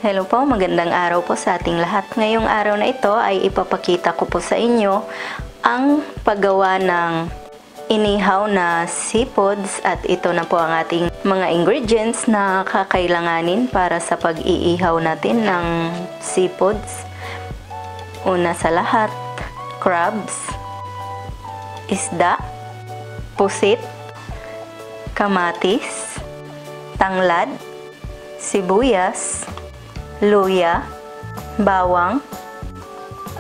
Hello po, magandang araw po sa ating lahat. Ngayong araw na ito ay ipapakita ko po sa inyo ang paggawa ng inihaw na seafoods at ito na po ang ating mga ingredients na kakailanganin para sa pag-iihaw natin ng seafoods. Una sa lahat, crabs, isda, pusit, kamatis, tanglad, sibuyas, luya, bawang,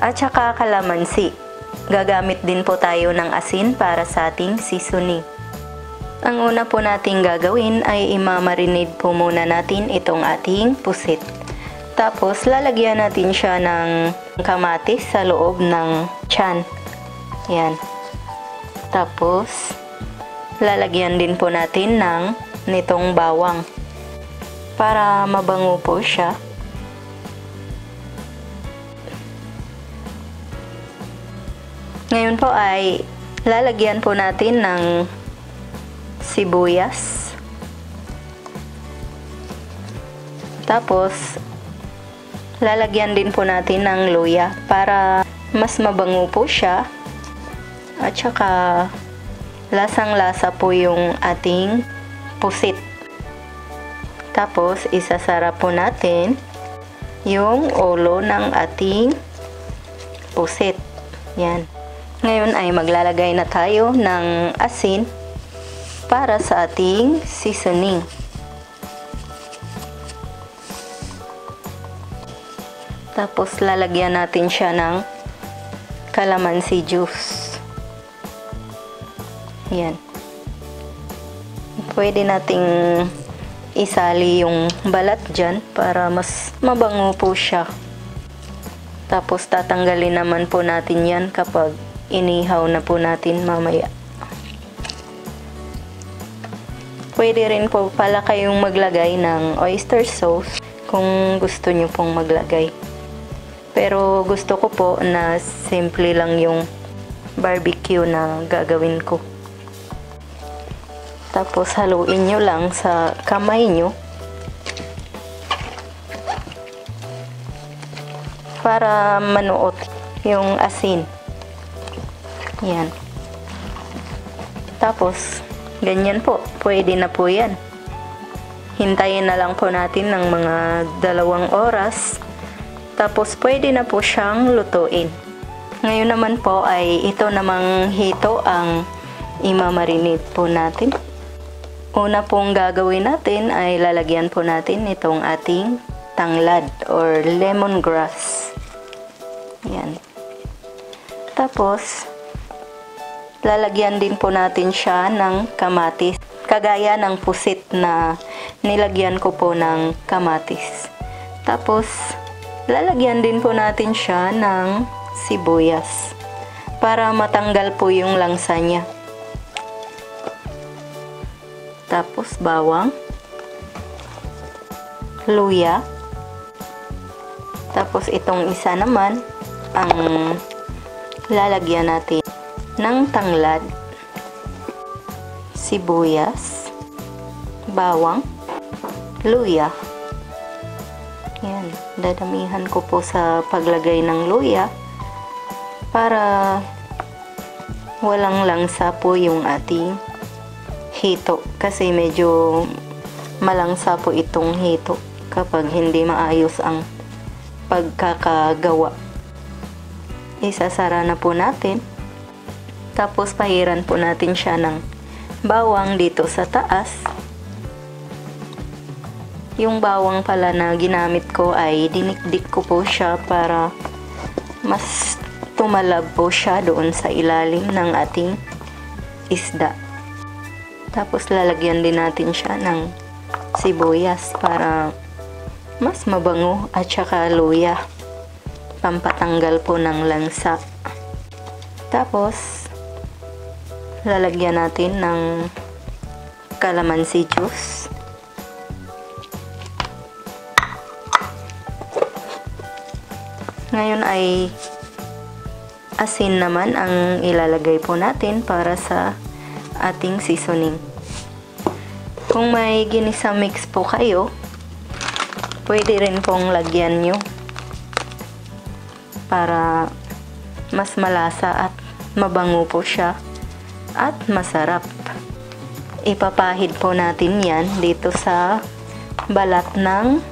at saka kalamansi. Gagamit din po tayo ng asin para sa ating seasoning. Ang una po nating gagawin ay imamarinate po muna natin itong ating pusit. Tapos lalagyan natin siya ng kamatis sa loob ng tiyan. Yan. Tapos lalagyan din po natin ng nitong bawang para mabango po siya. Ngayon po ay lalagyan po natin ng sibuyas. Tapos lalagyan din po natin ng luya para mas mabango po siya. At saka lasang-lasa po yung ating pusit. Tapos isasara po natin yung ulo ng ating pusit. Yan. Ngayon ay maglalagay na tayo ng asin para sa ating seasoning. Tapos lalagyan natin siya ng calamansi juice. Yan. Pwede nating isali yung balat dyan para mas mabango po siya. Tapos tatanggalin naman po natin yan kapag inihaw na po natin mamaya. Pwede rin po pala kayong maglagay ng oyster sauce kung gusto nyo pong maglagay. Pero gusto ko po na simple lang yung barbecue na gagawin ko. Tapos haluin nyo lang sa kamay nyo para manuot yung asin. Yan. Tapos ganyan po, pwede na po yan. Hintayin na lang po natin ng mga 2 oras. Tapos pwede na po siyang lutuin. Ngayon naman po ay ito namang hito ang imamarinate po natin. Una pong gagawin natin ay lalagyan po natin itong ating tanglad or lemongrass. Yan. Tapos lalagyan din po natin siya ng kamatis. Kagaya ng pusit na nilagyan ko po ng kamatis. Tapos lalagyan din po natin siya ng sibuyas para matanggal po yung langsa niya. Tapos bawang, luya, tapos itong isa naman ang lalagyan natin ng tanglad, sibuyas, bawang, luya. Yan, dadamihan ko po sa paglagay ng luya para walang langsa po yung ating hito, kasi medyo malangsa po itong hito kapag hindi maayos ang pagkakagawa. Isasara na po natin. Tapos pahiran po natin siya ng bawang dito sa taas. Yung bawang pala na ginamit ko ay dinikdik ko po siya para mas tumalab po siya doon sa ilalim ng ating isda. Tapos lalagyan din natin siya ng sibuyas para mas mabango at saka luya, pampatanggal po ng langsa. Tapos lalagyan natin ng calamansi juice. Ngayon ay asin naman ang ilalagay po natin para sa ating seasoning. Kung may ginisa mix po kayo, pwede rin pong lagyan nyo para mas malasa at mabango po siya at masarap. Ipapahid po natin yan dito sa balat ng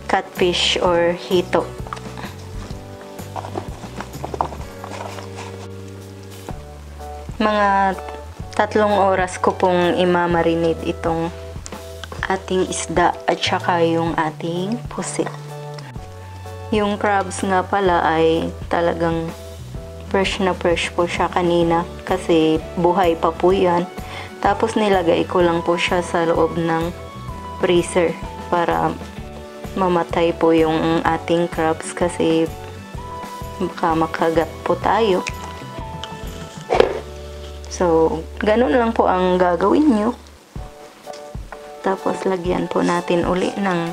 catfish or hito. Mga 3 oras ko pong imamarinate itong ating isda at saka yung ating pusit. Yung crabs nga pala ay talagang fresh na fresh po siya kanina kasi buhay pa po yan. Tapos nilagay ko lang po siya sa loob ng freezer para mamatay po yung ating crabs kasi baka makagat po tayo. So, ganun lang po ang gagawin nyo. Tapos, lagyan po natin uli ng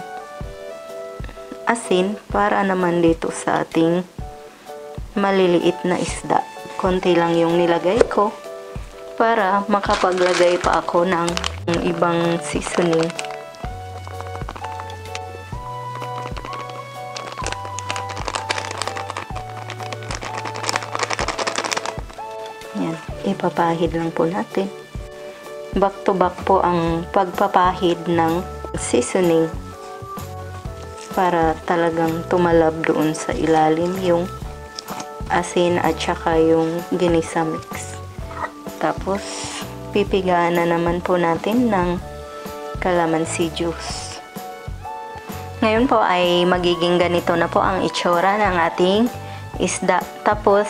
asin para naman dito sa ating maliliit na isda. Konti lang yung nilagay ko para makapaglagay pa ako ng ibang seasoning. Yan, ipapahid lang po natin. Back to back po ang pagpapahid ng seasoning para talagang tumalab doon sa ilalim yung asin at saka yung ginisa mix. Tapos pipigaan na naman po natin ng calamansi juice. Ngayon po ay magiging ganito na po ang itsura ng ating isda. Tapos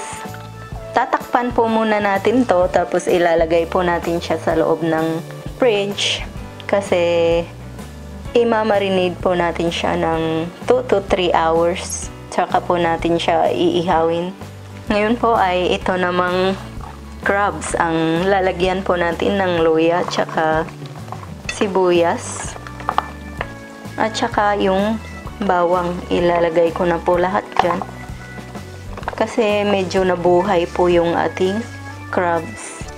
tatakpan po muna natin to, tapos ilalagay po natin siya sa loob ng fridge kasi imamarinate po natin siya ng 2 to 3 hours. Tsaka po natin siya iihawin. Ngayon po ay ito namang crabs ang lalagyan po natin ng luya tsaka sibuyas at tsaka yung bawang. Ilalagay ko na po lahat dyan kasi medyo nabuhay po yung ating crabs.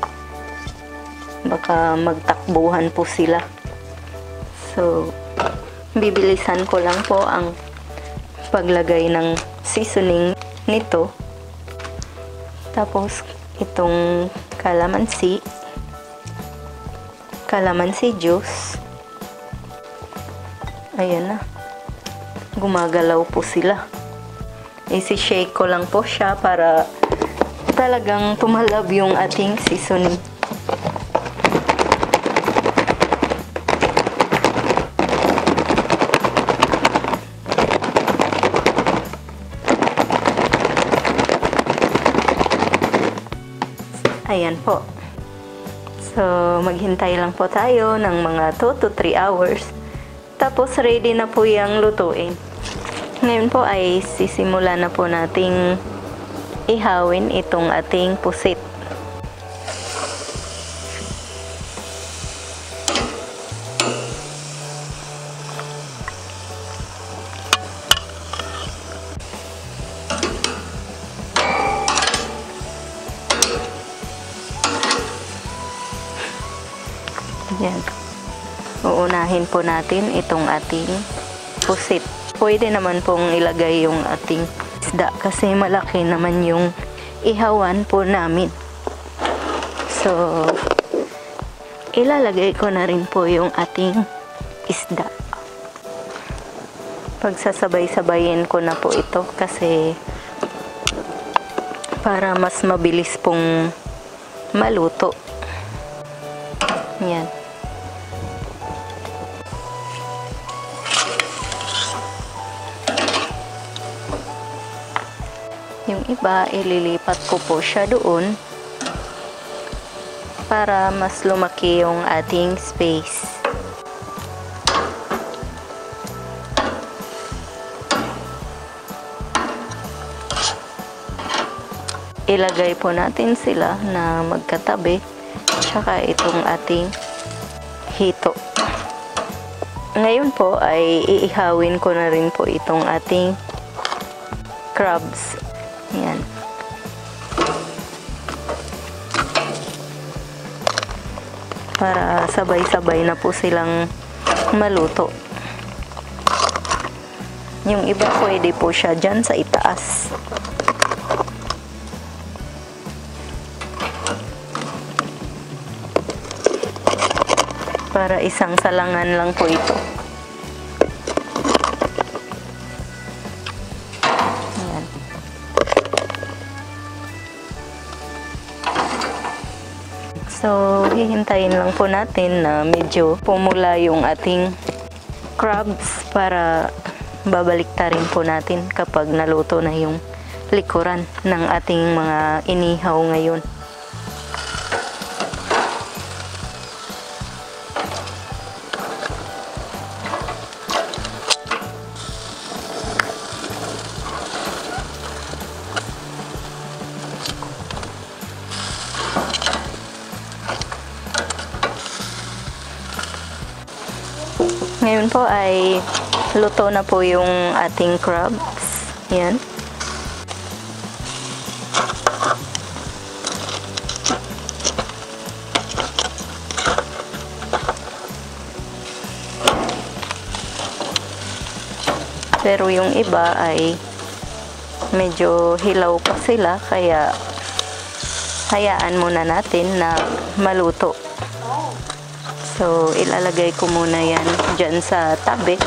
Baka magtakbuhan po sila. So, bibilisan ko lang po ang paglagay ng seasoning nito. Tapos, itong calamansi juice. Ayan na. Gumagalaw po sila. Isi-shake ko lang po siya para talagang tumalab yung ating seasoning. Ayan po. So, maghintay lang po tayo ng mga 2 to 3 hours. Tapos, ready na po yung lutuin. Ngayon po ay sisimula na po nating ihawin itong ating pusit. Yan. Uunahin po natin itong ating pusit. Pwede naman pong ilagay yung ating isda kasi malaki naman yung ihawan po namin. So, ilalagay ko na rin po yung ating isda. Pagsasabay-sabayin ko na po ito kasi para mas mabilis pong maluto. Yan. Yung iba, ililipat ko po siya doon para mas lumaki yung ating space. Ilagay po natin sila na magkatabi, tsaka itong ating hito. Ngayon po ay iihawin ko na rin po itong ating crabs. Yan. Para sabay-sabay na po silang maluto. Yung iba pwede po siya dyan sa itaas. Para isang salangan lang po ito. Ayan. So, hihintayin lang po natin na medyo pumula yung ating crabs para babaliktarin po natin kapag naluto na yung likuran ng ating mga inihaw ngayon. Ngayon po ay luto na po yung ating crabs. Yan. Pero yung iba ay medyo hilaw pa sila, kaya hayaan muna natin na maluto. So, ilalagay ko muna yan dyan sa tabi.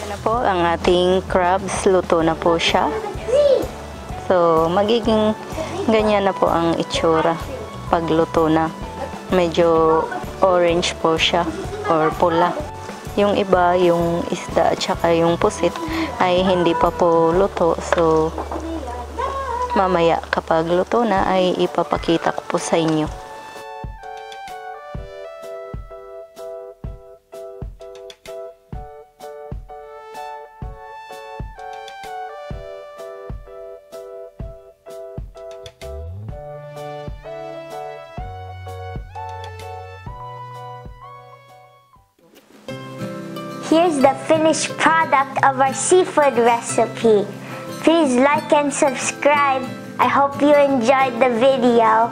Yan na po ang ating crabs. Luto na po siya. So, magiging ganyan na po ang itsura pag luto na. Medyo orange po siya or pula. Yung iba, yung isda at saka yung pusit ay hindi pa po luto. So, mamaya kapag luto na ay ipapakita ko po sa inyo. Here's the finished product of our seafood recipe. Please like and subscribe. I hope you enjoyed the video.